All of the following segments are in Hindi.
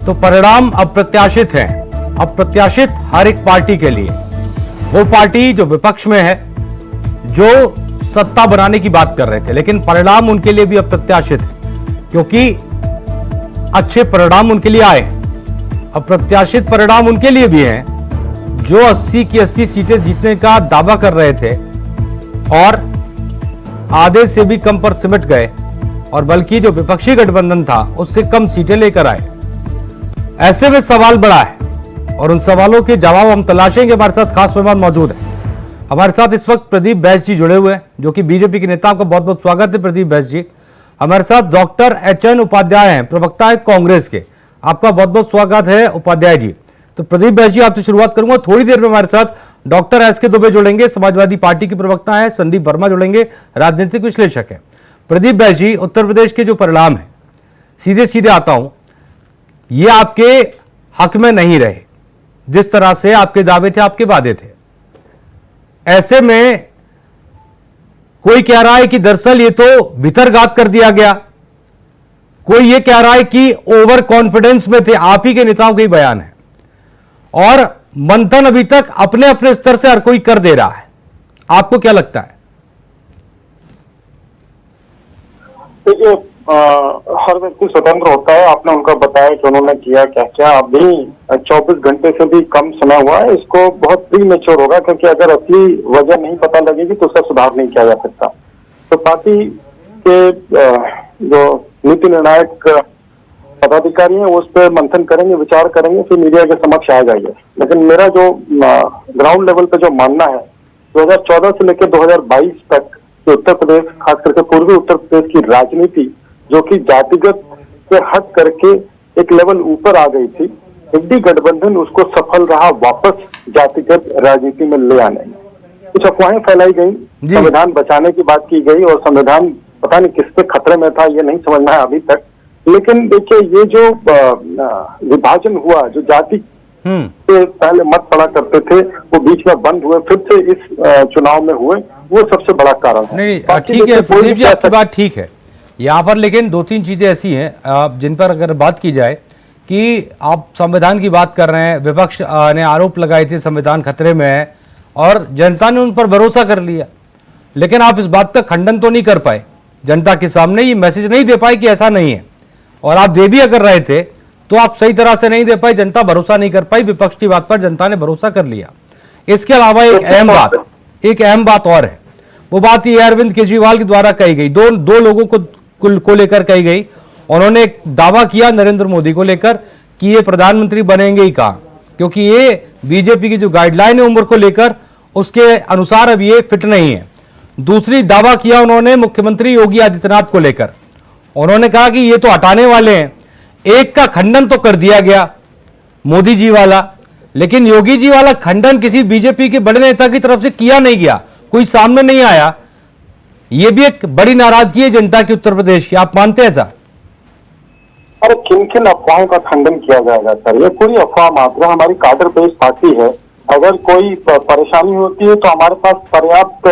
तो परिणाम अप्रत्याशित हैं, अप्रत्याशित हर एक पार्टी के लिए। वो पार्टी जो विपक्ष में है, जो सत्ता बनाने की बात कर रहे थे, लेकिन परिणाम उनके लिए भी अप्रत्याशित है, क्योंकि अच्छे परिणाम उनके लिए आए। अप्रत्याशित परिणाम उनके लिए भी हैं जो 80 की 80 सीटें जीतने का दावा कर रहे थे और आधे से भी कम पर सिमट गए, और बल्कि जो विपक्षी गठबंधन था उससे कम सीटें लेकर आए। ऐसे में सवाल बड़ा है और उन सवालों के जवाब हम तलाशेंगे। हमारे साथ खास मेहमान मौजूद है। हमारे साथ इस वक्त प्रदीप बैस जी जुड़े हुए हैं, जो कि बीजेपी के नेता। आपका बहुत बहुत स्वागत है प्रदीप बैस जी। हमारे साथ डॉक्टर HN उपाध्याय हैं, प्रवक्ता है कांग्रेस के। आपका बहुत बहुत स्वागत है उपाध्याय जी। तो प्रदीप बैस जी, आपसे शुरुआत करूंगा। थोड़ी देर में हमारे साथ डॉक्टर SK दुबे जुड़ेंगे, समाजवादी पार्टी के प्रवक्ता है। संदीप वर्मा जुड़ेंगे, राजनीतिक विश्लेषक है। प्रदीप बैस जी, उत्तर प्रदेश के जो परिणाम है, सीधे सीधे आता हूं, ये आपके हक में नहीं रहे। जिस तरह से आपके दावे थे, आपके वादे थे, ऐसे में कोई कह रहा है कि दरअसल ये तो भीतरघात कर दिया गया, कोई ये कह रहा है कि ओवर कॉन्फिडेंस में थे। आप ही के नेताओं के ही बयान है, और मंथन अभी तक अपने अपने स्तर से हर कोई कर दे रहा है। आपको क्या लगता है? देखिए, हर व्यक्ति स्वतंत्र होता है। आपने उनका बताया कि उन्होंने किया क्या क्या। अभी 24 घंटे से भी कम समय हुआ है, इसको बहुत प्री मेच्योर होगा, क्योंकि अगर असली वजह नहीं पता लगेगी तो उसका सुधार नहीं किया जा सकता। तो पार्टी के जो नीति निर्णायक पदाधिकारी हैं वो उस पर मंथन करेंगे, विचार करेंगे, फिर मीडिया के समक्ष आ जाएंगे। लेकिन मेरा जो ग्राउंड लेवल पे जो मानना है, 2014 से लेकर 2022 तक उत्तर प्रदेश, खास करके पूर्वी उत्तर प्रदेश की राजनीति, जो कि जातिगत से हट करके एक लेवल ऊपर आ गई थी, इंडी गठबंधन उसको सफल रहा वापस जातिगत राजनीति में ले आने में। कुछ अफवाहें फैलाई गई, संविधान बचाने की बात की गई, और संविधान पता नहीं किसके खतरे में था, ये नहीं समझ में आया अभी तक। लेकिन देखिए, ये जो विभाजन हुआ, जो जाति से पहले मत पड़ा करते थे, वो बीच में बंद हुए, फिर से इस चुनाव में हुए, वो सबसे बड़ा कारण है। नहीं, ठीक है प्रदीप जी, आपकी बात ठीक है यहाँ पर, लेकिन दो तीन चीजें ऐसी हैं जिन पर अगर बात की जाए कि आप संविधान की बात कर रहे हैं, विपक्ष ने आरोप लगाए थे संविधान खतरे में है, और जनता ने उन पर भरोसा कर लिया, लेकिन आप इस बात का खंडन तो नहीं कर पाए, जनता के सामने ये मैसेज नहीं दे पाए कि ऐसा नहीं है। और आप दे भी अगर रहे थे तो आप सही तरह से नहीं दे पाए, जनता भरोसा नहीं कर पाई, विपक्ष की बात पर जनता ने भरोसा कर लिया। इसके अलावा एक अहम बात और है, वो बात ये अरविंद केजरीवाल के द्वारा कही गई, दो लोगों को लेकर कही गई। उन्होंने एक दावा किया नरेंद्र मोदी को लेकर कि ये प्रधानमंत्री बनेंगे ही कहां, क्योंकि ये बीजेपी की जो गाइडलाइन है उम्र को लेकर, उसके अनुसार अब ये फिट नहीं है। दूसरी दावा किया उन्होंने मुख्यमंत्री योगी आदित्यनाथ को लेकर, उन्होंने कहा कि ये तो हटाने वाले हैं। एक का खंडन तो कर दिया गया मोदी जी वाला, लेकिन योगी जी वाला खंडन किसी बीजेपी के बड़े नेता की तरफ से किया नहीं गया, कोई सामने नहीं आया। यह भी एक बड़ी नाराजगी है जनता की उत्तर प्रदेश की। आप मानते हैं ऐसा? अरे किन किन अफवाहों का खंडन किया जाएगा सर? ये पूरी अफवाह मात्र है। हमारी काडर बेस्ड पार्टी है। अगर कोई परेशानी होती है तो हमारे पास पर्याप्त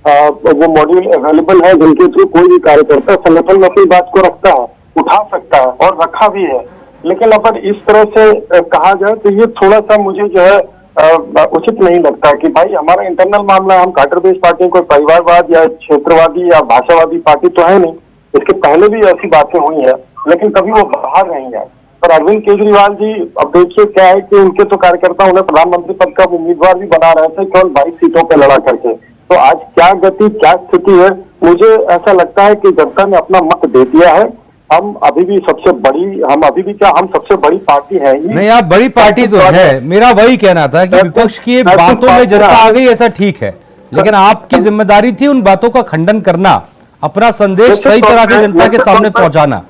वो मॉड्यूल अवेलेबल है, जिनके थ्रू कोई भी कार्यकर्ता संगठन में अपनी बात को रखता है, उठा सकता है, और रखा भी है। लेकिन अगर इस तरह से कहा जाए तो ये थोड़ा सा मुझे जो है उचित नहीं लगता कि भाई हमारा इंटरनल मामला, हम काडर बेस्ड पार्टी कोई परिवारवाद या क्षेत्रवादी या भाषावादी पार्टी तो है नहीं। इसके पहले भी ऐसी बातें हुई है, लेकिन कभी वो बाहर नहीं आए। पर अरविंद केजरीवाल जी, अब देखिए क्या है कि उनके तो कार्यकर्ता उन्हें प्रधानमंत्री पद का उम्मीदवार भी बना रहे थे, केवल 22 सीटों पर लड़ा करके। तो आज क्या गति, क्या स्थिति है, मुझे ऐसा लगता है कि जनता ने अपना मत दे दिया है। हम अभी भी सबसे बड़ी पार्टी है ही नहीं। आप बड़ी पार्टी तो है, मेरा वही कहना था कि विपक्ष की बातों में जनता आ गई, ऐसा ठीक है, लेकिन आपकी जिम्मेदारी थी उन बातों का खंडन करना, अपना संदेश सही तरह से जनता के सामने पहुंचाना।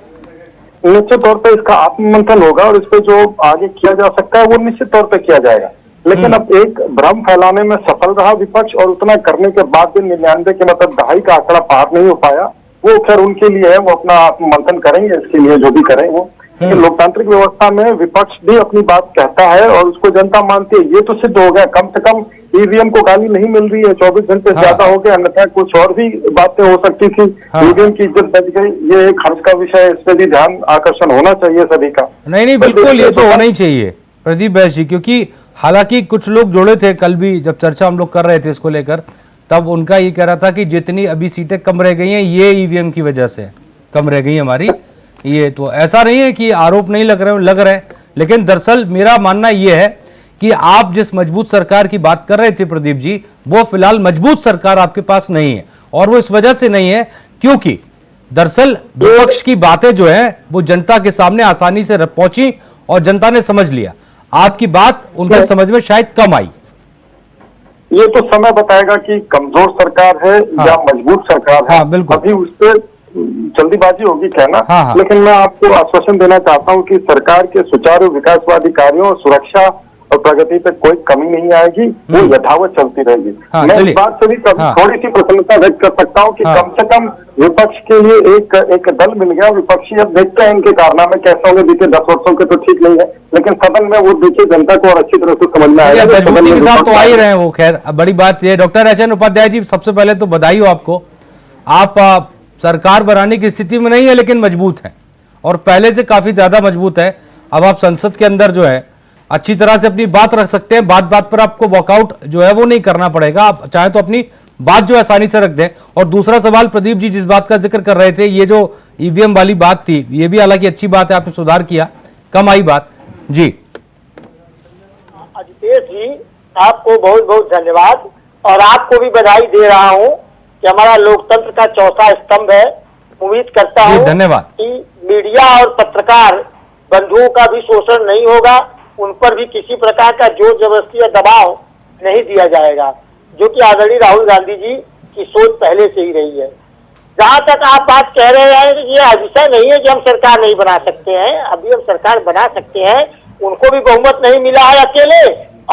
निश्चित तौर पे इसका आत्ममंथन होगा, और इस पे जो आगे किया जा सकता है वो निश्चित तौर पे किया जाएगा। लेकिन अब एक भ्रम फैलाने में सफल रहा विपक्ष, और उतना करने के बाद भी 99 के मतलब दहाई का आंकड़ा पार नहीं हो पाया। वो खैर उनके लिए है, वो अपना आत्ममंथन करेंगे, इसके लिए जो भी करें वो। लोकतांत्रिक व्यवस्था में विपक्ष भी अपनी बात कहता है और उसको जनता मानती है। ये तो सिद्ध हो गया, कम से कम ईवीएम को गाली नहीं मिल रही है, 24 घंटे से ज्यादा हो गए, अन्यथा कुछ और भी बातें हो सकती थी। ईवीएम की इज्जत बच गई, ये एक हर्ष का विषय है, इस पर भी ध्यान आकर्षण होना चाहिए सभी का। नहीं बिल्कुल, ये तो होना ही चाहिए प्रदीप बैस जी, क्योंकि हालांकि कुछ लोग जुड़े थे कल भी जब चर्चा हम लोग कर रहे थे इसको लेकर, तब उनका ये कह रहा था कि जितनी अभी सीटें कम रह गई हैं ये ईवीएम की वजह से कम रह गई हमारी। ये तो ऐसा नहीं है कि आरोप नहीं लग रहे हैं, लेकिन दरअसल मेरा मानना ये है कि आप जिस मजबूत सरकार की बात कर रहे थे प्रदीप जी, वो फिलहाल मजबूत सरकार आपके पास नहीं है, और वो इस वजह से नहीं है क्योंकि दरअसल विपक्ष की बातें जो है वो जनता के सामने आसानी से पहुंची और जनता ने समझ लिया। आपकी बात उनके समझ में शायद कम आई। ये तो समय बताएगा कि कमजोर सरकार है या मजबूत सरकार है। बिल्कुल, अभी उस पर जल्दीबाजी होगी कहना। लेकिन मैं आपको आश्वासन देना चाहता हूं कि सरकार के सुचारू विकासवादी कार्यों, सुरक्षा और प्रगति पे कोई कमी नहीं आएगी, वो यथावत चलती रहेगी। मैं इस बात से भी थोड़ी सी प्रसन्नता व्यक्त कर सकता हूँ कि कम से कम विपक्ष के लिए एक दल मिल गया। विपक्षी अब देखते हैं इनके कारनामे कैसे होंगे, बीते 10 वर्षों के तो ठीक नहीं है, लेकिन सदन में वो देखिए जनता को और अच्छी तरह से समझ में आएगा। मजबूती के साथ तो आ ही रहे हैं वो। खैर अब बड़ी बात यह, doctor H N Upadhyay ji, सबसे पहले तो बधाई हो आपको। आप सरकार बनाने की स्थिति में नहीं है लेकिन मजबूत है, और पहले से काफी ज्यादा मजबूत है। अब आप संसद के अंदर जो है अच्छी तरह से अपनी बात रख सकते हैं, बात बात पर आपको वॉकआउट जो है वो नहीं करना पड़ेगा, आप चाहे तो अपनी बात जो आसानी से रख दें। और दूसरा सवाल प्रदीप जी जिस बात का जिक्र कर रहे थे, ये जो ईवीएम वाली बात थी, ये भी हालांकि अच्छी बात है, आपने सुधार किया, कम आई बात जी। अजितेश जी आपको बहुत बहुत धन्यवाद, और आपको भी बधाई दे रहा हूं कि हमारा लोकतंत्र का चौथा स्तंभ है। उम्मीद करता हूं धन्यवाद कि मीडिया और पत्रकार बंधुओं का भी शोषण नहीं होगा, उन पर भी किसी प्रकार का जोर जबरदस्ती या दबाव नहीं दिया जाएगा, जो कि आदरणीय राहुल गांधी जी की सोच पहले से ही रही है। जहां तक आप बात कह रहे हैं, ये विषय नहीं है कि हम सरकार नहीं बना सकते हैं, अभी हम सरकार बना सकते हैं। उनको भी बहुमत नहीं मिला है अकेले,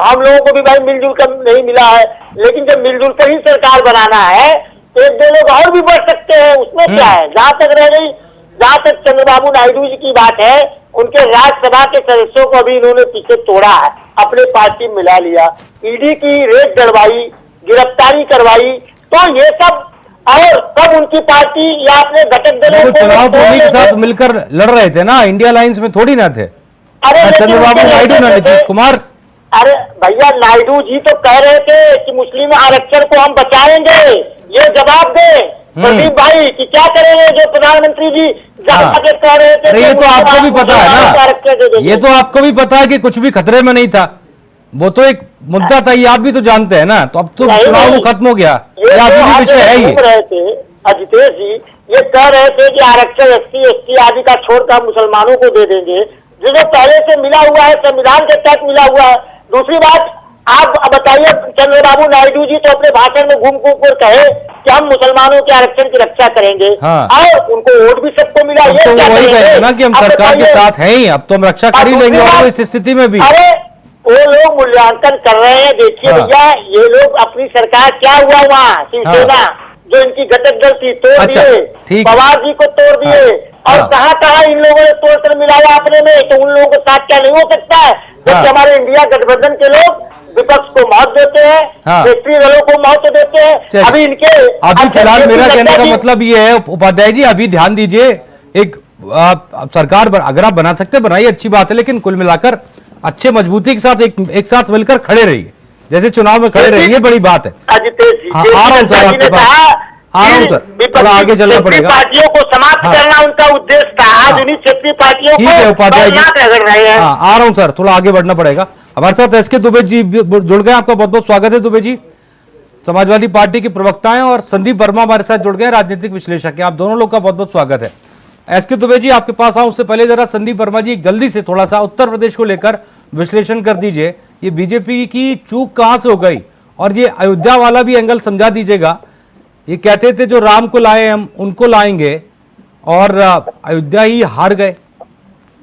हम लोगों को भी भाई मिलजुल कर नहीं मिला है, लेकिन जब मिलजुल कर ही सरकार बनाना है तो एक दो लोग और भी बढ़ सकते हैं, उसमें क्या है। जहां तक चंद्रबाबू नायडू जी की बात है, उनके राज्यसभा के सदस्यों को अभी इन्होंने पीछे तोड़ा है, अपने पार्टी में मिला लिया, ईडी की रेड डलवाई, गिरफ्तारी करवाई, तो ये सब। और कब उनकी पार्टी या अपने घटक दलों को चुनाव तो उन्हीं के साथ मिलकर लड़ रहे थे ना, इंडिया लाइंस में थोड़ी ना थे। अरे चंद्रबाबू नायडू ना नीतीश कुमार। अरे भैया, नायडू जी तो कह रहे थे कि मुस्लिम आरक्षण को हम बचाएंगे, ये जवाब दें प्रदीप भाई कि क्या करेंगे जो प्रधानमंत्री जी जाके कह रहे थे। ये तो आपको भी पता है ना, ये तो आपको भी पता है कि कुछ भी खतरे में नहीं था, वो तो एक मुद्दा था, ये आप भी तो जानते हैं ना। तो अब तो चुनाव खत्म हो गया, ये अभी विषय है ही। अजितेश जी ये कह रहे थे कि आरक्षण SC/ST आदि का छोड़कर मुसलमानों को दे देंगे, जो पहले से मिला हुआ है, संविधान के तहत मिला हुआ है। दूसरी बात, आप बताइए, चंद्रबाबू नायडू जी तो अपने भाषण में घूम घूम कर कहे कि हम मुसलमानों के आरक्षण की रक्षा करेंगे, और उनको वोट भी सबको मिला। ये तो वही कहेंगे ना कि हम सरकार के साथ हैं ही, अब तो हम रक्षा कर ही लेंगे, और इस स्थिति में भी। अरे वो लोग मूल्यांकन कर रहे हैं, देखिए भैया, ये लोग अपनी सरकार क्या हुआ वहाँ शिवसेना, जो इनकी घटक दल थी, तोड़ दिए, पवार जी को तोड़ दिए, और कहाँ इन लोगों ने तोड़कर मिलाया अपने में, तो उन लोगों के साथ क्या नहीं हो सकता है। जबकि हमारे इंडिया गठबंधन के लोग विपक्ष को मौत देते हैं, क्षेत्रीय दलों को मौत देते हैं। अभी इनके अभी फिलहाल मेरा कहने का मतलब ये है उपाध्याय जी, अभी ध्यान दीजिए, एक सरकार अगर आप बना सकते बनाइए, अच्छी बात है, लेकिन कुल मिलाकर अच्छे मजबूती के साथ एक साथ मिलकर खड़े रहिए, जैसे चुनाव में खड़े रहिए, बड़ी बात है। आ रहा हूँ सर आपके पास, आ रहा हूँ सर, थोड़ा आगे चलना पड़ेगा। पार्टियों को समाप्त करना उनका उद्देश्य था, आज उन्हीं क्षेत्रीय पार्टियों ठीक है उपाध्याय जी, आ रहा हूँ सर, थोड़ा आगे बढ़ना पड़ेगा। हमारे साथ SK दुबे जी जुड़ गए, आपका बहुत बहुत स्वागत है दुबे जी। समाजवादी पार्टी के प्रवक्ता हैं, और संदीप वर्मा हमारे साथ जुड़ गए, राजनीतिक विश्लेषक हैं। आप दोनों लोग का बहुत बहुत स्वागत है। SK दुबे जी आपके पास आऊं उससे पहले जरा संदीप वर्मा जी जल्दी से थोड़ा सा उत्तर प्रदेश को लेकर विश्लेषण कर दीजिए। ये बीजेपी की चूक कहां से हो गई, और ये अयोध्या वाला भी एंगल समझा दीजिएगा। ये कहते थे जो राम को लाए हम उनको लाएंगे, और अयोध्या ही हार गए।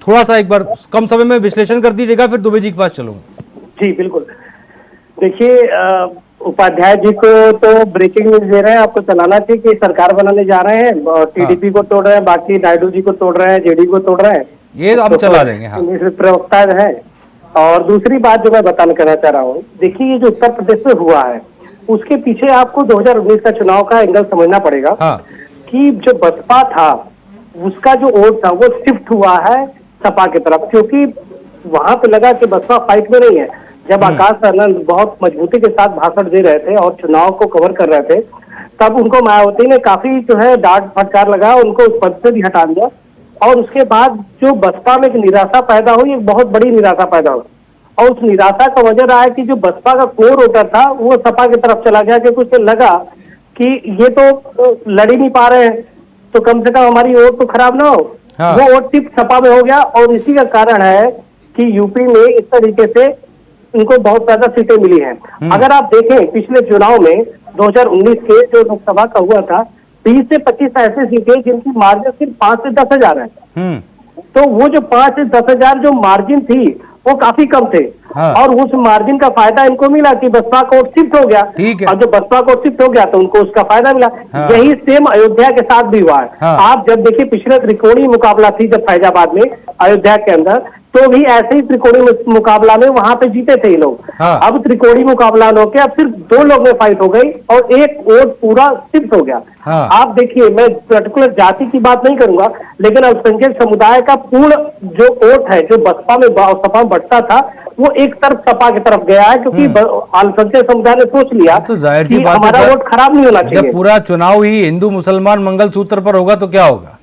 थोड़ा सा एक बार कम समय में विश्लेषण कर दीजिएगा, फिर दुबे जी के पास चलूंगा। जी बिल्कुल, देखिए उपाध्याय जी को तो ब्रेकिंग न्यूज दे रहे हैं, आपको चलाना चाहिए कि सरकार बनाने जा रहे हैं, TDP को तोड़ रहे हैं, बाकी नायडू जी को तोड़ रहे हैं, JD को तोड़ रहे हैं, ये हम चला देंगे। प्रवक्ता है और दूसरी बात जो मैं बताना करना चाह रहा हूँ, देखिए ये जो उत्तर प्रदेश में हुआ है उसके पीछे आपको 2019 का चुनाव का एंगल समझना पड़ेगा। हाँ। कि जो बसपा था उसका जो वोट था वो शिफ्ट हुआ है सपा की तरफ, क्योंकि वहां पे लगा कि बसपा फाइट में नहीं है। जब आकाश आनंद बहुत मजबूती के साथ भाषण दे रहे थे और चुनाव को कवर कर रहे थे, तब उनको मायावती ने काफी जो है डांट फटकार लगा, उनको उस पद से भी हटा दिया। और उसके बाद जो बसपा में एक निराशा पैदा हुई, एक बहुत बड़ी निराशा पैदा हुई, और उस निराशा का वजह रहा है कि जो बसपा का कोर वोटर था वो सपा की तरफ चला गया, क्योंकि उसे लगा कि ये तो लड़ ही नहीं पा रहे हैं, तो कम से कम हमारी वोट तो खराब ना हो। हाँ। वो वोट सिर्फ सपा में हो गया, और इसी का कारण है कि यूपी में इस तरीके से इनको बहुत ज्यादा सीटें मिली हैं। अगर आप देखें पिछले चुनाव में 2019 के जो लोकसभा का हुआ था, 20 से 25 ऐसी सीटें जिनकी मार्जिन सिर्फ 5 से 10 हजार है। तो वो जो 5 से 10 हजार जो मार्जिन थी वो काफी कम थे। हाँ। और उस मार्जिन का फायदा इनको मिला कि बसपा को शिफ्ट हो गया। ठीक है। और जब बसपा को शिफ्ट हो गया तो उनको उसका फायदा मिला। हाँ। यही सेम अयोध्या के साथ भी हुआ है। हाँ। आप जब देखिए पिछले त्रिकोणीय मुकाबला थी जब फैजाबाद में अयोध्या के अंदर, तो भी ऐसे ही त्रिकोणीय मुकाबला में वहां पे जीते थे ये लोग। हाँ। अब त्रिकोणीय मुकाबला होके अब सिर्फ 2 लोग में फाइट हो गई और एक वोट पूरा शिफ्ट हो गया। हाँ। आप देखिए, मैं पर्टिकुलर जाति की बात नहीं करूंगा, लेकिन अल्पसंख्यक समुदाय का पूर्ण जो वोट है जो बसपा में सपा में बढ़ता था वो एक तरफ सपा की तरफ गया है, क्योंकि अल्पसंख्यक समुदाय ने सोच लिया तो जाहिर सी कि बात है हमारा सर, वोट खराब नहीं होना चाहिए। जब पूरा चुनाव ही हिंदू मुसलमान मंगलसूत्र पर होगा तो क्या होगा?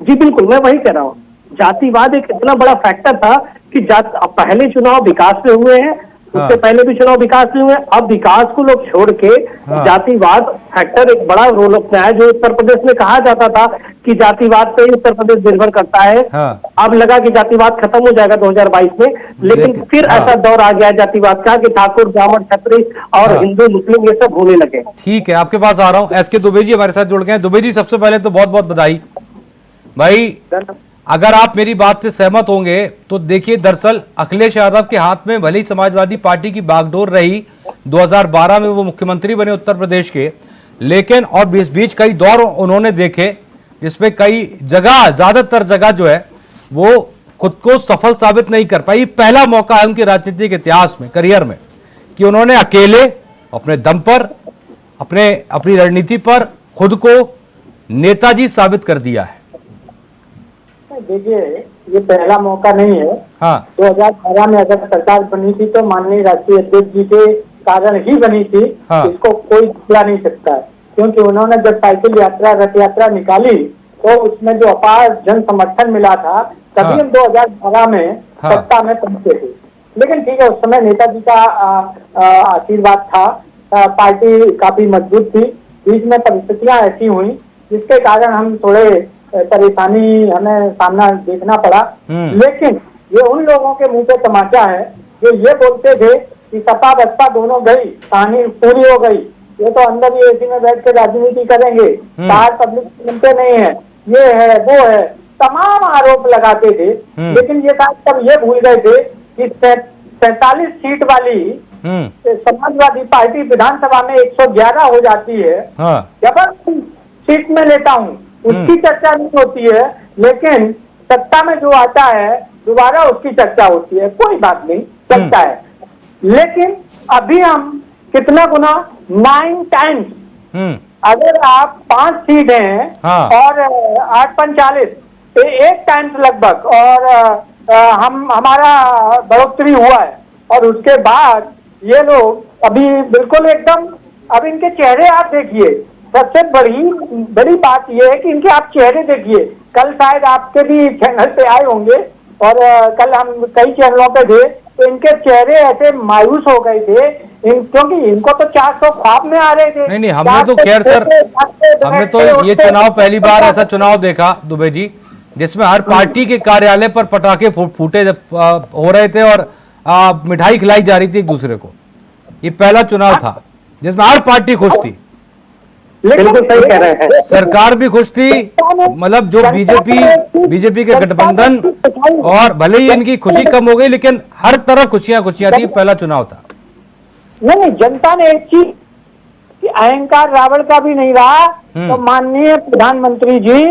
जी बिल्कुल, मैं वही कह रहा हूँ। जातिवाद एक इतना बड़ा फैक्टर था कि पहले चुनाव विकास में हुए हैं, हाँ। उससे पहले भी चुनाव विकास में हुए, अब विकास को लोग छोड़ के हाँ। जातिवाद फैक्टर एक बड़ा रोल अपना है। जो उत्तर प्रदेश में कहा जाता था कि जातिवाद पे ही उत्तर प्रदेश निर्भर करता है, हाँ। अब लगा कि जातिवाद खत्म हो जाएगा 2022 में, लेकिन फिर हाँ। ऐसा दौर आ गया जातिवाद का कि ठाकुर ब्राह्मण क्षत्रिय और हाँ। हिंदू मुस्लिम ये सब होने लगे। ठीक है, आपके पास आ रहा हूं। एसके दुबे जी हमारे साथ जुड़ गए हैं। दुबे जी, सबसे पहले तो बहुत बहुत बधाई भाई। अगर आप मेरी बात से सहमत होंगे तो देखिए, दरअसल अखिलेश यादव के हाथ में भले ही समाजवादी पार्टी की बागडोर रही, 2012 में वो मुख्यमंत्री बने उत्तर प्रदेश के, लेकिन और बीच बीच कई दौर उन्होंने देखे जिसमें कई जगह, ज्यादातर जगह जो है वो खुद को सफल साबित नहीं कर पाई। पहला मौका है उनके राजनीतिक इतिहास में, करियर में, कि उन्होंने अकेले अपने दम पर, अपनी रणनीति पर खुद को नेताजी साबित कर दिया है। देखिए, ये पहला मौका नहीं है। हाँ। 2012 में अगर सरकार बनी थी तो माननीय राष्ट्रीय अध्यक्ष जी के कारण ही बनी थी। हाँ। इसको कोई भुला नहीं सकता है, क्योंकि उन्होंने जब साइकिल यात्रा, रथ यात्रा निकाली तो उसमें जो अपार जन समर्थन मिला था, तभी हाँ। हम 2012 में हाँ। सत्ता में पहुंचे थे। लेकिन ठीक है, उस समय नेताजी का आशीर्वाद था, पार्टी काफी मजबूत थी। बीच में परिस्थितियां ऐसी हुई जिसके कारण हम थोड़े परेशानी हमें सामना देखना पड़ा। लेकिन ये उन लोगों के मुंह पे तमाचा है जो ये बोलते थे कि सपा बसपा दोनों गई, कहानी पूरी हो गई, ये तो अंदर ही एसी में बैठ के राजनीति करेंगे, बाहर पब्लिक सुनते नहीं है, ये है वो है, तमाम आरोप लगाते थे। लेकिन ये बात तब ये भूल गए थे कि 47 सीट वाली समाजवादी पार्टी विधानसभा में 111 हो जाती है। हाँ। जब मैं सीट में लेता हूँ उसकी चर्चा नहीं होती है, लेकिन सत्ता में जो आता है दोबारा उसकी चर्चा होती है। कोई बात नहीं, चलता है। लेकिन अभी हम कितना गुना 9 टाइम्स, अगर आप 5 सीट हैं। हाँ। और 8 45 1 टाइम्स लगभग, और हमारा बढ़ोतरी हुआ है। और उसके बाद ये लोग अभी बिल्कुल एकदम, अब इनके चेहरे आप देखिए। सबसे बड़ी बात यह है कि इनके आप चेहरे देखिए। कल शायद आपके भी चैनल पे आए होंगे, और कल हम कई चैनलों पे थे, तो इनके चेहरे ऐसे मायूस हो गए थे, क्योंकि इनको तो 400 ख्वाब में आ रहे थे। नहीं, हमने तो खैर सर, हमने तो ये चुनाव पहली बार ऐसा चुनाव देखा दुबे जी, जिसमें हर पार्टी के कार्यालय पर पटाखे फूटे हो रहे थे और मिठाई खिलाई जा रही थी एक दूसरे को। ये पहला चुनाव था जिसमें हर पार्टी खुश थी। बिल्कुल सही कह रहे हैं। सरकार भी खुश थी, मतलब जो बीजेपी के गठबंधन, और भले ही इनकी खुशी कम हो गई लेकिन हर तरफ खुशियां थी। पहला चुनाव था। नहीं, जनता ने एक चीज कि अहंकार रावण का भी नहीं रहा। तो माननीय प्रधानमंत्री जी,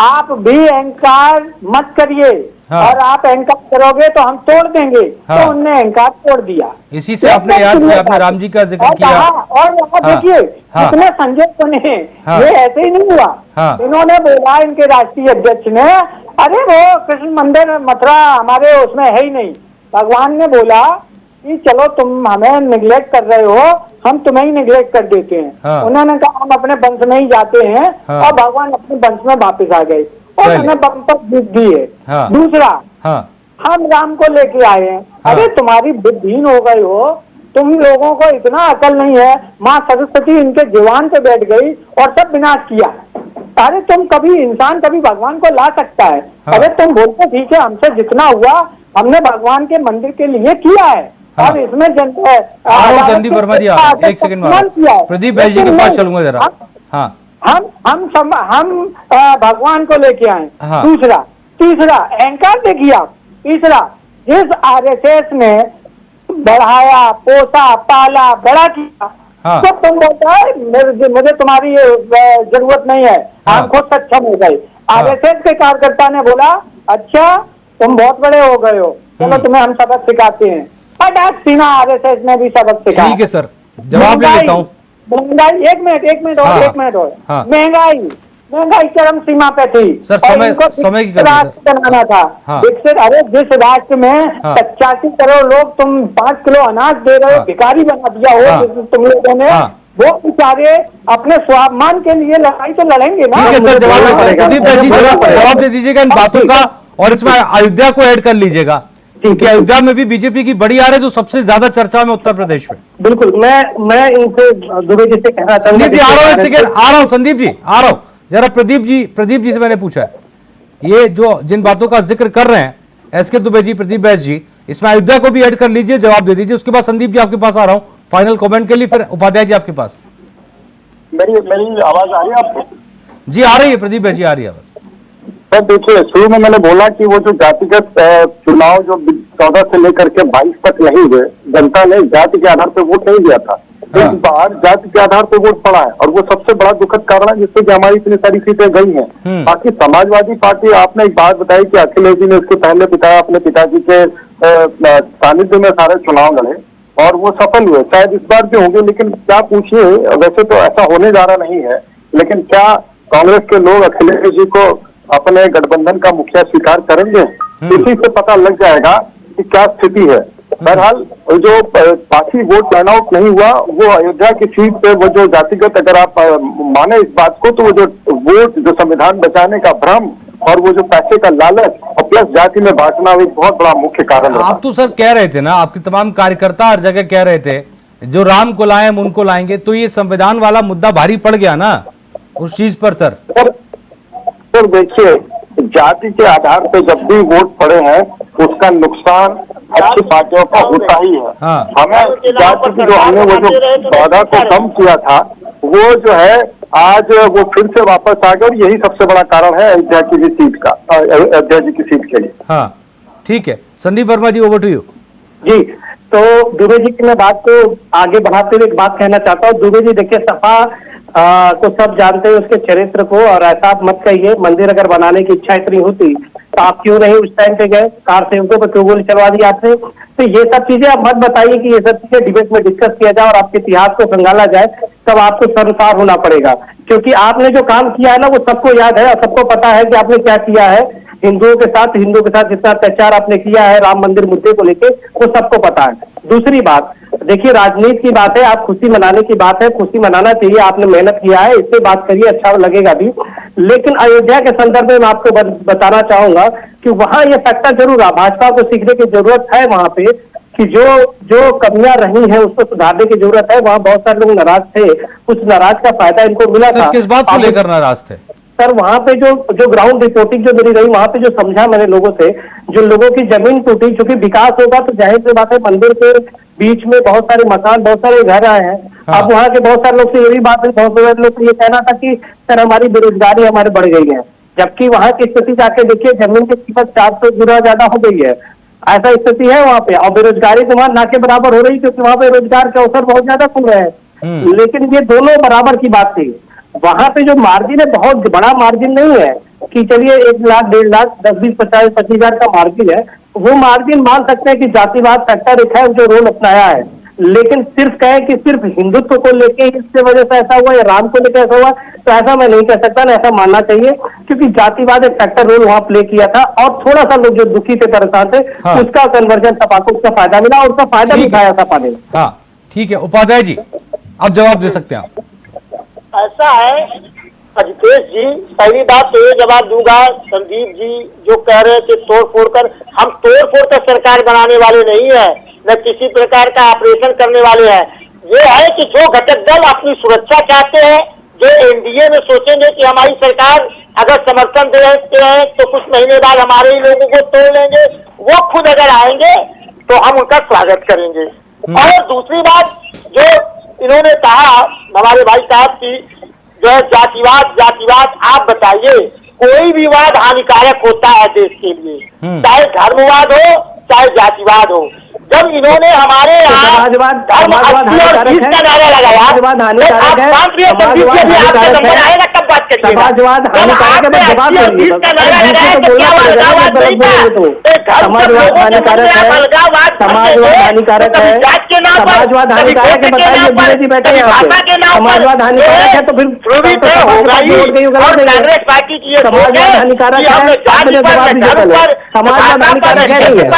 आप भी अहंकार मत करिए। हाँ। और आप एनकाउंट करोगे तो हम तोड़ देंगे। हाँ। तो उनने एनकाउंट तोड़ दिया। इसी से आपने याद किया, आपने राम जी का जिक्र और किया। यहाँ हाँ। देखिए हाँ। कितने संजय बने। हाँ। ये ऐसे ही नहीं हुआ। हाँ। इन्होंने बोला, इनके राष्ट्रीय अध्यक्ष ने, अरे वो कृष्ण मंदिर मथुरा हमारे उसमें है ही नहीं। भगवान ने बोला कि चलो तुम हमें निगलेक्ट कर रहे हो, हम तुम्हें ही निगलेक्ट कर देते हैं। हाँ। उन्होंने कहा हम अपने वंश में ही जाते हैं। हाँ। और भगवान अपने वंश में वापस आ गए और चलिए। उन्हें बम पर जीत दी है। हाँ। दूसरा, हाँ हम राम को लेके आए हैं। हाँ। अरे तुम्हारी बुद्धिहीन हो गई हो, तुम लोगों को इतना अकल नहीं है। माँ सरस्वती इनके जीवान पे बैठ गई और सब विनाश किया। अरे तुम कभी इंसान कभी भगवान को ला सकता है। हाँ। अरे तुम बोलते ठीक है, हमसे जितना हुआ हमने भगवान के मंदिर के लिए किया है। हाँ। और इसमें संदीप वर्मा जी, एक सेकंड में प्रदीप भाई जी के पास चलूंगा जरा। हाँ हम भगवान को लेके आए। हाँ। दूसरा, तीसरा अहंकार देखिए आप। तीसरा, जिस आरएसएस ने बढ़ाया, पोसा, पाला, बड़ा किया, हाँ। तो तुम बोलता है मुझे तुम्हारी जरूरत नहीं है, हाँ। हम खुद सक्षम हो गए। आरएसएस के कार्यकर्ता ने बोला अच्छा तुम बहुत बड़े हो गए हो, चलो तुम्हें हम सबक सिखाते हैं। फटाक सीना आरएसएस ने भी सबक सिखाया। ठीक है सर, जवाब ले लेता हूँ। महंगाई, एक मिनट हाँ। और हाँ। महंगाई चरम सीमा पे थी। सर, और समय- इनको समय की कमी, राष्ट्र सर। बनाना था। हाँ। विकसित, अरे जिस राष्ट्र में हाँ। 85 करोड़ लोग, तुम 5 किलो अनाज दे रहे हो, हाँ। भिखारी बना दिया हो हाँ। तुम लोगों ने। हाँ। वो बेचारे अपने स्वाभिमान के लिए लड़ाई तो लड़ेंगे ना। ठीक है सर, जवाब मुझे प्रदीप भाई जी जवाब दे दीजिएगा इन बातों का, और इसमें अयोध्या को ऐड कर लीजिएगा, क्योंकि अयोध्या में भी बीजेपी की बड़ी हार है जो सबसे ज्यादा चर्चा में उत्तर प्रदेश में। बिल्कुल, मैं इनसे दुबे जी से कहना चाहूंगा। संदीप जी आ रहा हूं, एक सेकेंड आ रहा हूं, संदीप जी आ रहा हूं जरा। प्रदीप जी से मैंने पूछा है, ये जो जिन बातों का जिक्र कर रहे हैं एसके दुबे जी, प्रदीप बैस जी, इसमें अयोध्या को भी ऐड कर लीजिए, जवाब दे दीजिए। उसके बाद संदीप जी आपके पास आ रहा हूं फाइनल कमेंट के लिए, फिर उपाध्याय जी आपके पास। मेरी आवाज आ रही है आपको? जी आ रही है प्रदीप भाई जी, आ रही है आवाज। सर देखिए, शुरू में मैंने बोला कि वो जो जातिगत चुनाव जो 14 से लेकर के 22 तक नहीं हुए, जनता ने जाति के आधार पर वोट नहीं दिया था। हाँ। इस बार जाति के आधार पर वोट पड़ा है, और वो सबसे बड़ा दुखद कारण है जिससे कि हमारी इतनी सारी सीटें गई हैं। बाकी समाजवादी पार्टी, आपने एक बात बताई कि अखिलेश जी ने उसके पहले अपने पिताजी के सानिध्य में सारे चुनाव लड़े और वो सफल हुए। शायद इस बार भी होंगे, लेकिन क्या पूछिए, वैसे तो ऐसा होने जा रहा नहीं है, लेकिन क्या कांग्रेस के लोग अखिलेश जी को अपने गठबंधन का मुखिया स्वीकार करेंगे? इसी से पता लग जाएगा कि क्या स्थिति है। बहरहाल जो बाकी वोट टर्न आउट नहीं हुआ, वो अयोध्या की सीट पे वो जो जातिगत, अगर आप माने इस बात को, तो वो जो वोट, जो संविधान बचाने का भ्रम और वो जो पैसे का लालच और प्लस जाति में बांटना, एक बहुत बड़ा मुख्य कारण है। आप तो सर कह रहे थे ना, आपके तमाम कार्यकर्ता हर जगह कह रहे थे जो राम को लाए हम उनको लाएंगे, तो ये संविधान वाला मुद्दा भारी पड़ गया ना उस चीज पर सर। सर देखिए, जाति के आधार पे जब भी वोट पड़े हैं उसका नुकसान अच्छी पार्टियों का होता ही है। हाँ। हमें जाति की जो हमने वो जो वादा को कम किया था, वो जो है आज वो फिर से वापस आ गया, और यही सबसे बड़ा कारण है अयोध्या की भी सीट का, अयोध्या जी की सीट के लिए। हाँ ठीक है, संदीप वर्मा जी ओवर टू यू। जी, तो दुबे जी की मैं बात को आगे बढ़ाते हुए एक बात कहना चाहता हूँ। दुबे जी देखिए, सपा को सब जानते हैं, उसके चरित्र को, और ऐसा आप मत कहिए, मंदिर अगर बनाने की इच्छा इतनी होती तो आप क्यों नहीं उस टाइम पे गए, कार सेवकों पर क्यों गोली चलवा दी आपने? तो ये सब चीजें आप मत बताइए कि ये सब चीजें डिबेट में डिस्कस किया जाए और आपके इतिहास को खंगाला जाए, तब आपको शर्मसार होना पड़ेगा। क्योंकि आपने जो काम किया है ना, वो सबको याद है और सबको पता है कि आपने क्या किया है। हिंदुओं के साथ जितना अत्याचार आपने किया है राम मंदिर मुद्दे को लेके, वो सबको पता है। दूसरी बात, देखिए राजनीति की बात है, आप खुशी मनाने की बात है, खुशी मनाना चाहिए, आपने मेहनत किया है, इससे बात करिए, अच्छा लगेगा भी। लेकिन अयोध्या के संदर्भ में मैं आपको बताना चाहूंगा कि वहां ये फैक्टर जरूर है, भाजपा को सीखने की जरूरत है वहां पे, कि जो कमियां रही हैं उसको सुधारने की जरूरत है। वहां बहुत सारे लोग नाराज थे, उस नाराज का फायदा इनको मिला था। किस बात को लेकर नाराज थे सर? वहां पे जो ग्राउंड रिपोर्टिंग जो मेरी रही, वहां पे जो समझा मैंने लोगों से, जो लोगों की जमीन टूटी, क्योंकि विकास होगा तो जाहिर सी बात है, मंदिर के बीच में बहुत सारे मकान, बहुत सारे घर आए हैं। हाँ। अब वहाँ के बहुत सारे लोग से ये भी बात है, बहुत सारे लोग से ये कहना था कि सर हमारी बेरोजगारी हमारे बढ़ गई है, जबकि वहाँ की स्थिति जाके देखिए, जमीन की कीमत 400 गुना ज्यादा हो गई है। ऐसा स्थिति है वहाँ पे, और बेरोजगारी तो वहाँ ना के बराबर हो रही, क्योंकि वहाँ पे रोजगार के अवसर बहुत ज्यादा खुल रहे हैं। लेकिन ये दोनों बराबर की बात थी। वहां पे जो मार्जिन है बहुत बड़ा मार्जिन नहीं है, कि चलिए 1 लाख 1.5 लाख 10-20 50 25,000 का मार्जिन है, वो मार्जिन मान सकते हैं कि जातिवाद फैक्टर एक है जो रोल अपनाया है, लेकिन सिर्फ कहें कि सिर्फ हिंदुत्व को लेके इससे वजह से ऐसा हुआ या राम को लेकर ऐसा हुआ, तो ऐसा मैं नहीं कह सकता ना, ऐसा मानना चाहिए क्योंकि जातिवाद एक फैक्टर रोल वहां प्ले किया था और थोड़ा सा लोग जो दुखी थे परेशान थे, हाँ। उसका कन्वर्जन सपा को उसका फायदा मिला और उसका फायदा भी उठाया सपा ने। हाँ ठीक है उपाध्याय जी, अब जवाब दे सकते हैं आप। ऐसा है अजितेश जी, पहली बात तो ये जवाब दूंगा, संदीप जी जो कह रहे थे तोड़ फोड़ कर, हम तोड़ फोड़ कर सरकार बनाने वाले नहीं है, न किसी प्रकार का ऑपरेशन करने वाले हैं। ये है कि जो घटक दल अपनी सुरक्षा चाहते हैं, जो एनडीए में सोचेंगे कि हमारी सरकार अगर समर्थन देते हैं तो कुछ महीने बाद हमारे ही लोगों को तोड़ लेंगे, वो खुद अगर आएंगे तो हम उनका स्वागत करेंगे। और दूसरी बात जो इन्होंने कहा हमारे भाई साहब की, जो है जातिवाद, आप बताइए, कोई भी वाद हानिकारक होता है देश के लिए, चाहे धर्मवाद हो चाहे जातिवाद हो। जब इन्होंने हमारे यहाँ धर्म हानिकारक का नारा लगाया, आप नंबर आएगा तब बात करिए। समाजवाद हानिकारक है, जवाब दीजिए। समाजवाद हानिकारक है, समाजवाद हानिकारक है, समाजवाद हानिकारक है, बताइए विजय जी बैठे हैं यहाँ पे, समाजवाद हानिकारक है तो फिर कांग्रेस पार्टी की समाजवाद हानिकारक है, आपने जवाब दिया पहले, समाजवाद हानिकारक है नहीं है,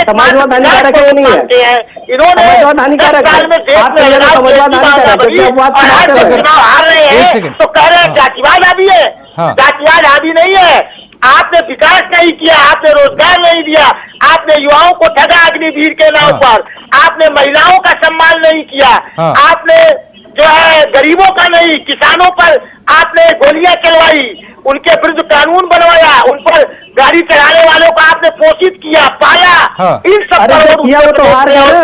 समाजवाद हानिकारक है नहीं है, इन्होंने समाजवाद हानिकारक है, आप समाजवाद हानिकारक है, जब बात चुनाव हार रहे हैं तो कह रहे हैं जातिवाद आदि है, जातिवाद आदि नहीं है। आपने विकास नहीं किया, आपने रोजगार नहीं दिया, आपने युवाओं को ठगा अग्निवीर के नाम पर, आपने महिलाओं का सम्मान नहीं किया, आपने जो है गरीबों का नहीं, किसानों पर आपने गोलियां चलवाई, उनके विरुद्ध कानून बनवाया, उन पर गाड़ी चलाने वालों को आपने पोषित किया, पाया। इन सब तो हार गए ना।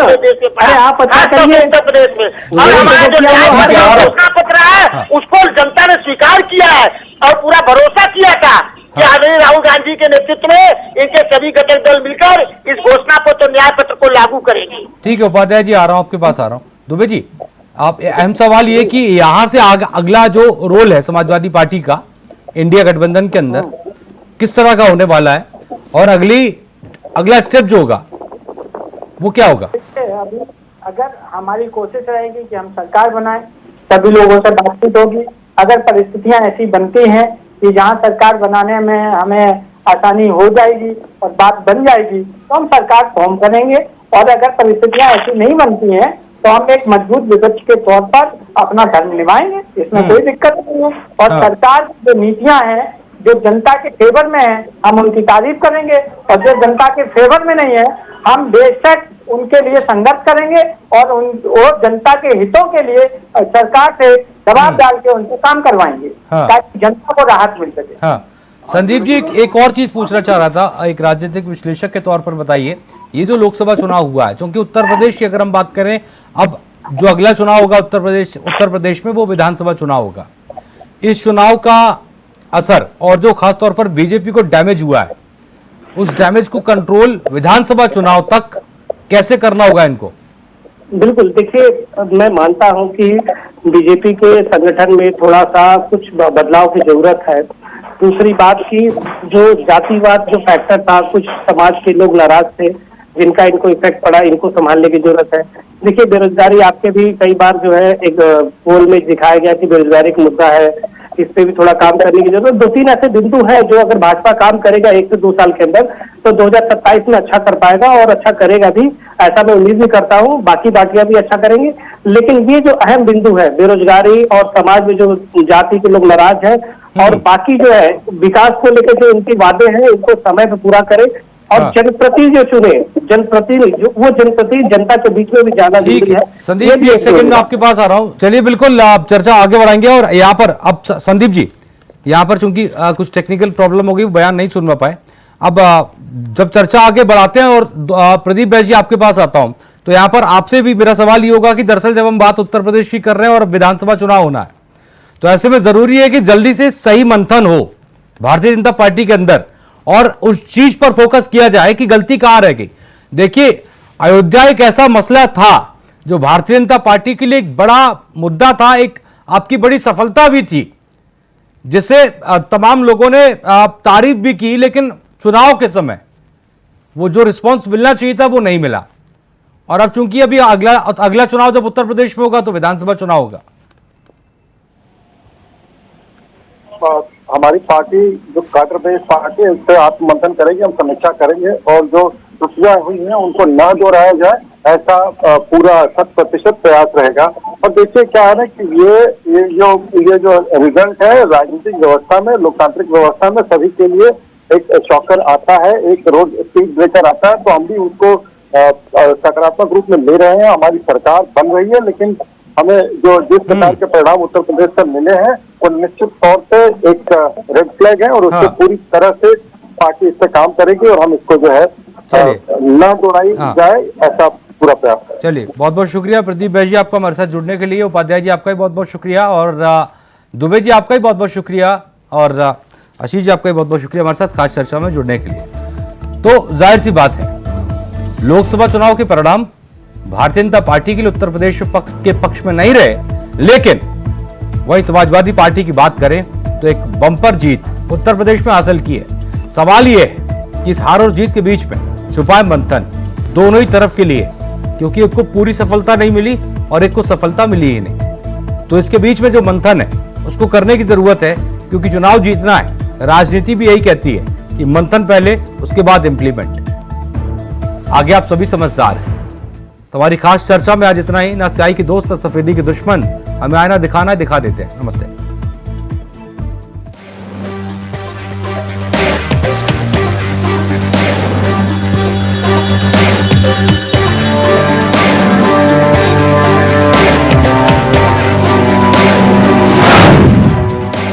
अरे आप अच्छा करिए, उत्तर प्रदेश में और हमारा जो घोषणा पत्र है उसको जनता ने स्वीकार किया है और पूरा भरोसा किया था कि आदरणीय राहुल गांधी के नेतृत्व में इनके सभी घटक दल मिलकर इस घोषणा पत्र न्याय पत्र को लागू करेंगे। ठीक है उपाध्याय जी, आ रहा हूं आपके पास, आ रहा हूं। दुबे जी, आप अहम सवाल ये कि यहां से अगला जो रोल है समाजवादी पार्टी का इंडिया गठबंधन के अंदर किस तरह का होने वाला है और अगला स्टेप जो होगा वो क्या होगा? अभी अगर हमारी कोशिश रहेगी कि हम सरकार बनाएं, सभी लोगों से बातचीत होगी, अगर परिस्थितियां ऐसी बनती हैं कि जहां सरकार बनाने में हमें आसानी हो जाएगी और बात बन जाएगी तो हम सरकार फॉर्म करेंगे, और अगर परिस्थितियां ऐसी नहीं बनती हैं तो हम एक मजबूत विपक्ष के तौर पर अपना धर्म निभाएंगे, इसमें कोई दिक्कत नहीं है। और सरकार की जो नीतियां हैं जो जनता के फेवर में है हम उनकी तारीफ करेंगे, और जो जनता के फेवर में नहीं है हम बेशक उनके लिए संघर्ष करेंगे और जनता के हितों के लिए सरकार से दबाव डाल के उनसे काम करवाएंगे ताकि जनता को राहत मिल सके। संदीप जी, एक और चीज पूछना चाह रहा था, एक राजनीतिक विश्लेषक के तौर पर बताइए, ये जो लोकसभा चुनाव हुआ है, क्योंकि उत्तर प्रदेश की अगर हम बात करें, अब जो अगला चुनाव होगा उत्तर प्रदेश में वो विधानसभा चुनाव होगा, इस चुनाव का असर और जो खास तौर पर बीजेपी को डैमेज हुआ है उस डैमेज को कंट्रोल विधानसभा चुनाव तक कैसे करना होगा इनको? बिल्कुल, देखिए मैं मानता हूं कि बीजेपी के संगठन में थोड़ा सा कुछ बदलाव की जरूरत है। दूसरी बात की जो जातिवाद जो फैक्टर था, कुछ समाज के लोग नाराज थे जिनका इनको इफेक्ट पड़ा, इनको संभालने की जरूरत है। देखिए बेरोजगारी आपके भी कई बार जो है एक पोल में दिखाया गया कि बेरोजगारी का मुद्दा है, इस पे भी थोड़ा काम करने की जरूरत। 2-3 ऐसे बिंदु है जो अगर भाजपा काम करेगा 1 से 2 साल के अंदर तो 2027 में अच्छा कर पाएगा और अच्छा करेगा भी, ऐसा मैं उम्मीद भी करता हूँ। बाकी पार्टियां भी अच्छा करेंगी, लेकिन ये जो अहम बिंदु है बेरोजगारी और समाज में जो जाति के लोग नाराज है और बाकी जो है विकास को लेकर जो उनके वादे हैं इनको समय पे पूरा करे और जनप्रतिनिधि जो चुने, जनप्रतिनिधि जो वो जनप्रतिनिधि जनता के बीच में भी ज्यादा जरूरी है। संदीप जी, एक सेकंड में आपके पास आ रहा हूं। चलिए बिल्कुल, आप चर्चा आगे बढ़ाएंगे। और यहाँ पर अब संदीप जी, यहाँ पर चूंकि कुछ टेक्निकल प्रॉब्लम हो गई, बयान नहीं सुन पाए। अब जब चर्चा आगे बढ़ाते हैं और प्रदीप बैस जी आपके पास आता हूं, तो यहाँ पर आपसे भी मेरा सवाल ये होगा कि दरअसल जब हम बात उत्तर प्रदेश की कर रहे हैं और विधानसभा चुनाव होना है, तो ऐसे में जरूरी है कि जल्दी से सही मंथन हो भारतीय जनता पार्टी के अंदर और उस चीज पर फोकस किया जाए कि गलती कहां रह गई। देखिए, अयोध्या एक ऐसा मसला था जो भारतीय जनता पार्टी के लिए एक बड़ा मुद्दा था, एक आपकी बड़ी सफलता भी थी, जिसे तमाम लोगों ने तारीफ भी की, लेकिन चुनाव के समय वो जो रिस्पांस मिलना चाहिए था वो नहीं मिला। और अब चूंकि अभी अगला चुनाव जब उत्तर प्रदेश में होगा तो विधानसभा चुनाव होगा। हमारी पार्टी जो काडर बेस्ड पार्टी है, इस पर आत्ममंथन करेंगे, हम समीक्षा करेंगे और जो त्रुटियां हुई हैं उनको न दोहराया जाए, ऐसा पूरा 100% प्रयास रहेगा। और देखिए क्या है ना कि ये जो रिजल्ट है राजनीतिक व्यवस्था में, लोकतांत्रिक व्यवस्था में सभी के लिए एक शॉकर आता है, एक रोड स्पीड ब्रेकर आता है, तो हम भी उसको सकारात्मक रूप में ले रहे हैं। हमारी सरकार बन रही है, लेकिन हमें जो जिस प्रकार के परिणाम उत्तर प्रदेश से मिले हैं वो निश्चित तौर पे एक रेड फ्लैग है और उससे पूरी तरह से पार्टी इस पे काम करेगी और हम इसको जो है न दौड़ाई जाए ऐसा पूरा प्रयास है। चलिए, बहुत बहुत शुक्रिया प्रदीप भाई जी आपका हमारे साथ जुड़ने के लिए। उपाध्याय जी आपका भी बहुत बहुत शुक्रिया, और दुबे जी आपका भी बहुत बहुत शुक्रिया, और आशीष जी आपका भी बहुत बहुत शुक्रिया हमारे साथ खास चर्चा में जुड़ने के लिए। तो जाहिर सी बात है, लोकसभा चुनाव के परिणाम भारतीय जनता पार्टी के लिए उत्तर प्रदेश के पक्ष में नहीं रहे, लेकिन वही समाजवादी पार्टी की बात करें तो एक बम्पर जीत उत्तर प्रदेश में हासिल की है। सवाल यह है कि इस हार और जीत के बीच में छुपाए मंथन दोनों ही तरफ के लिए, क्योंकि एक को पूरी सफलता नहीं मिली और एक को सफलता मिली ही नहीं। तो इसके बीच में जो मंथन है उसको करने की जरूरत है, क्योंकि चुनाव जीतना है। राजनीति भी यही कहती है कि मंथन पहले, उसके बाद इंप्लीमेंट। आगे आप सभी समझदार हैं। हमारी खास चर्चा में आज इतना ही। ना स्याही के दोस्त, ना सफेदी के दुश्मन, हमें आईना दिखाना है, दिखा देते हैं। नमस्ते।